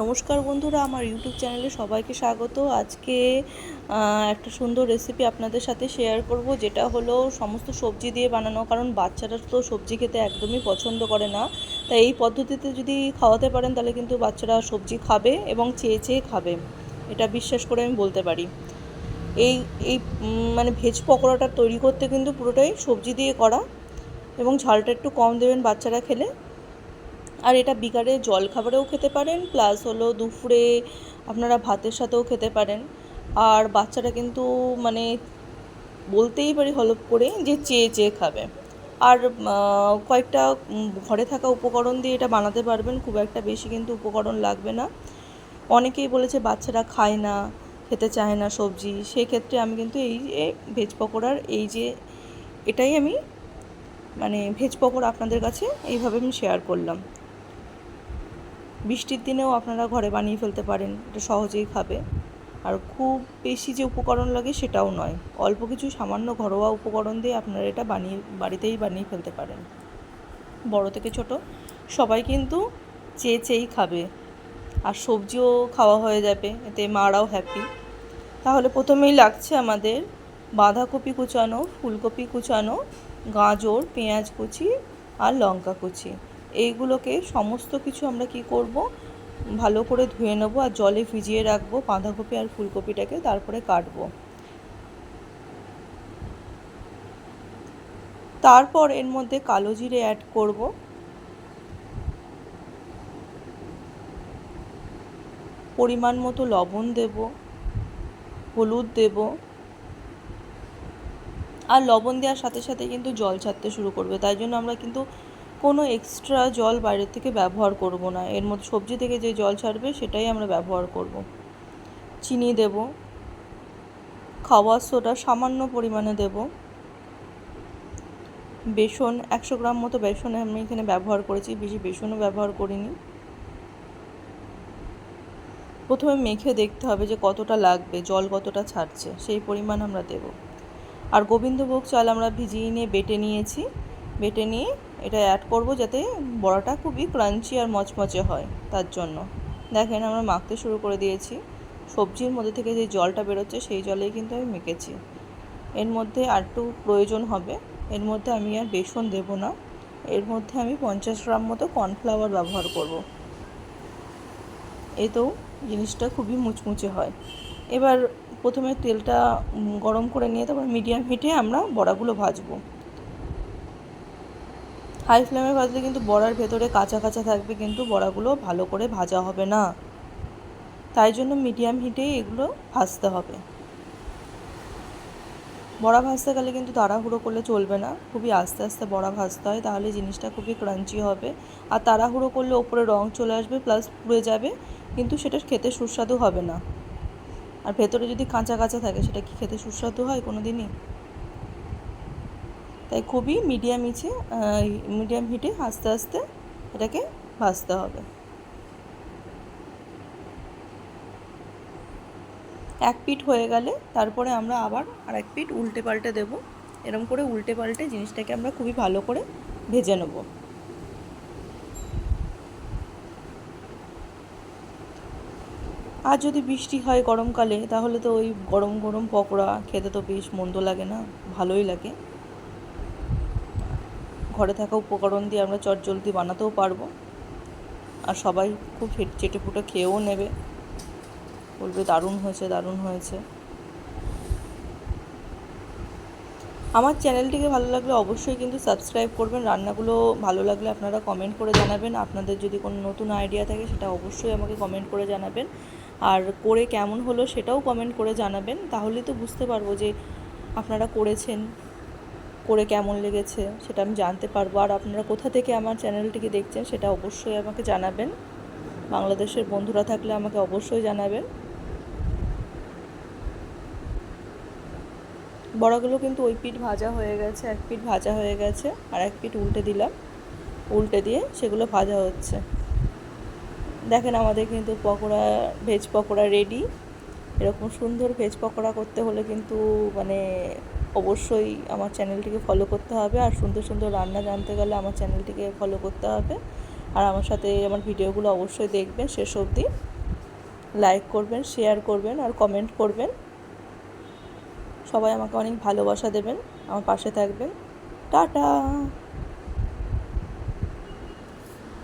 নমস্কার বন্ধুরা, আমার ইউটিউব চ্যানেলে সবাইকে স্বাগত। আজকে একটা সুন্দর রেসিপি আপনাদের সাথে শেয়ার করব, যেটা হলো সমস্ত সবজি দিয়ে বানানো। কারণ বাচ্চারা তো সবজি খেতে একদমই পছন্দ করে না, তাই এই পদ্ধতিতে যদি খাওয়াতে পারেন তাহলে কিন্তু বাচ্চারা সবজি খাবে এবং চেয়ে চেয়ে খাবে, এটা বিশ্বাস করে আমি বলতে পারি। এই এই মানে ভেজ পকোড়াটা তৈরি করতে কিন্তু পুরোটাই সবজি দিয়ে করা, এবং ঝালটা একটু কম দেবেন বাচ্চারা খেলে। আর এটা বিকালে জলখাবারেও খেতে পারেন, প্লাস হলো দুপুরে আপনারা ভাতের সাথেও খেতে পারেন। আর বাচ্চারা কিন্তু মানে বলতেই পারি হলপ করে যে চেয়ে চেয়ে খাবে। আর কয়েকটা ঘরে থাকা উপকরণ দিয়ে এটা বানাতে পারবেন, খুব একটা বেশি কিন্তু উপকরণ লাগবে না। অনেকেই বলেছে বাচ্চারা খায় না, খেতে চায় না সবজি, সেক্ষেত্রে আমি কিন্তু এই ভেজ পকোড়ার এটাই আমি মানে ভেজ পকোড়া আপনাদের কাছে এইভাবে আমি শেয়ার করলাম। বৃষ্টির দিনেও আপনারা ঘরে বানিয়ে ফেলতে পারেন, এটা সহজেই খাবে। আর খুব বেশি যে উপকরণ লাগে সেটাও নয়, অল্প কিছু সামান্য ঘরোয়া উপকরণ দিয়ে আপনারা এটা বাড়িতেই বানিয়ে ফেলতে পারেন। বড় থেকে ছোট সবাই কিন্তু চেয়ে চেয়েই খাবে, আর সবজিও খাওয়া হয়ে যাবে, এতে মারাও হ্যাপি। তাহলে প্রথমেই লাগছে আমাদের বাঁধাকপি কুচানো, ফুলকপি কুচানো, গাজর, পেঁয়াজ কুচি আর লঙ্কা কুচি। এইগুলোকে সমস্ত কিছু আমরা কি করব, ভালো করে ধুয়ে নেব আর জলে ভিজিয়ে রাখবো বাঁধাকপি আর ফুলকপিটাকে, তারপরে কাটবো। তারপর এর মধ্যে কালো জিরে অ্যাড করব, পরিমাণ মতো লবণ দেব, হলুদ দেব। আর লবণ দেওয়ার সাথে সাথে কিন্তু জল ছাড়তে শুরু করবে, তাই জন্য আমরা কিন্তু কোনো এক্সট্রা জল বাইরের থেকে ব্যবহার করব না। এর মধ্যে সবজি থেকে যে জল ছাড়বে সেটাই আমরা ব্যবহার করব। চিনি দেব, খাওয়ার সোডা সামান্য পরিমাণে দেব, বেসন 100 গ্রাম মতো বেসন আমি এখানে ব্যবহার করেছি, বেশি বেসনও ব্যবহার করিনি। প্রথমে মেখে দেখতে হবে যে কতটা লাগবে, জল কতটা ছাড়ছে, সেই পরিমাণ আমরা দেব। আর গোবিন্দভোগ চাল আমরা ভিজিয়ে নিয়ে বেটে নিয়েছি, বেটে নিয়ে এটা অ্যাড করব যাতে বড়াটা খুবই ক্রাঞ্চি আর মচমচে হয়। তার জন্য দেখেন আমরা মাখতে শুরু করে দিয়েছি। সবজির মধ্যে থেকে যে জলটা বেরোচ্ছে সেই জলেই কিন্তু আমি মেখেছি। এর মধ্যে আর একটু প্রয়োজন হবে, এর মধ্যে আমি আর বেসন দেব না, এর মধ্যে আমি 50 গ্রাম মতো কর্নফ্লাওয়ার ব্যবহার করব। এতেও জিনিসটা খুবই মুচমুচে হয়। এবার প্রথমে তেলটা গরম করে নিয়ে তারপর মিডিয়াম হিটে আমরা বড়াগুলো ভাজবো। হাই ফ্লেমে ভাজলে কিন্তু বড়ার ভেতরে কাঁচা কাঁচা থাকবে, কিন্তু বড়াগুলো ভালো করে ভাজা হবে না, তাই জন্য মিডিয়াম হিটেই এগুলো ভাজতে হবে। বড়া ভাজতে গেলে কিন্তু তাড়াহুড়ো করলে চলবে না, খুবই আস্তে আস্তে বড়া ভাজতে হয়, তাহলে জিনিসটা খুবই ক্রাঞ্চি হবে। আর তাড়াহুড়ো করলে ওপরে রং চলে আসবে, প্লাস পুড়ে যাবে, কিন্তু সেটা খেতে সুস্বাদু হবে না। আর ভেতরে যদি কাঁচা কাঁচা থাকে সেটা কি খেতে সুস্বাদু হয় কোনো দিনই? তাই খুবই মিডিয়াম হিটে আস্তে আস্তে এটাকে ভাজতে হবে। এক পিঠ হয়ে গেলে তারপরে আমরা আবার আর এক পিঠ উল্টে পাল্টে দেবো। এরকম করে উল্টে পাল্টে জিনিসটাকে আমরা খুবই ভালো করে ভেজে নেব। আর যদি বৃষ্টি হয় গরমকালে, তাহলে তো ওই গরম গরম পকোড়া খেতে তো বেশ মন্দ লাগে না, ভালোই লাগে। ঘরে থাকা উপকরণ দিয়ে আমরা চটজলদি বানাতেও পারবো, আর সবাই খুব চেটেপুটে খেয়েও নেবে, বলবে দারুণ হয়েছে দারুণ হয়েছে। আমার চ্যানেলটিকে ভালো লাগলে অবশ্যই কিন্তু সাবস্ক্রাইব করবেন। রান্নাগুলো ভালো লাগলে আপনারা কমেন্ট করে জানাবেন। আপনাদের যদি কোনো নতুন আইডিয়া থাকে সেটা অবশ্যই আমাকে কমেন্ট করে জানাবেন, আর করে কেমন হলো সেটাও কমেন্ট করে জানাবেন, তাহলেই তো বুঝতে পারবো যে আপনারা করেছেন, করে কেমন লেগেছে সেটা আমি জানতে পারবো। আর আপনারা কোথা থেকে আমার চ্যানেলটিকে দেখছেন সেটা অবশ্যই আমাকে জানাবেন। বাংলাদেশের বন্ধুরা থাকলে আমাকে অবশ্যই জানাবেন। বড়াগুলো কিন্তু ওই পিঠ ভাজা হয়ে গেছে, এক পিঠ ভাজা হয়ে গেছে, আর এক পিঠ উল্টে দিলাম, উল্টে দিয়ে সেগুলো ভাজা হচ্ছে। দেখেন আমাদের কিন্তু ভেজ পকোড়া রেডি। এরকম সুন্দর ভেজ পকোড়া করতে হলে কিন্তু মানে অবশ্যই আমার চ্যানেলটিকে ফলো করতে হবে, আর সুন্দর সুন্দর রান্না জানতে গেলে আমার চ্যানেলটিকে ফলো করতে হবে, আর আমার সাথে আমার ভিডিওগুলো অবশ্যই দেখবেন শেষ অবধি। লাইক করবেন, শেয়ার করবেন আর কমেন্ট করবেন। সবাই আমাকে অনেক ভালোবাসা দেবেন, আমার পাশে থাকবেন। টাটা।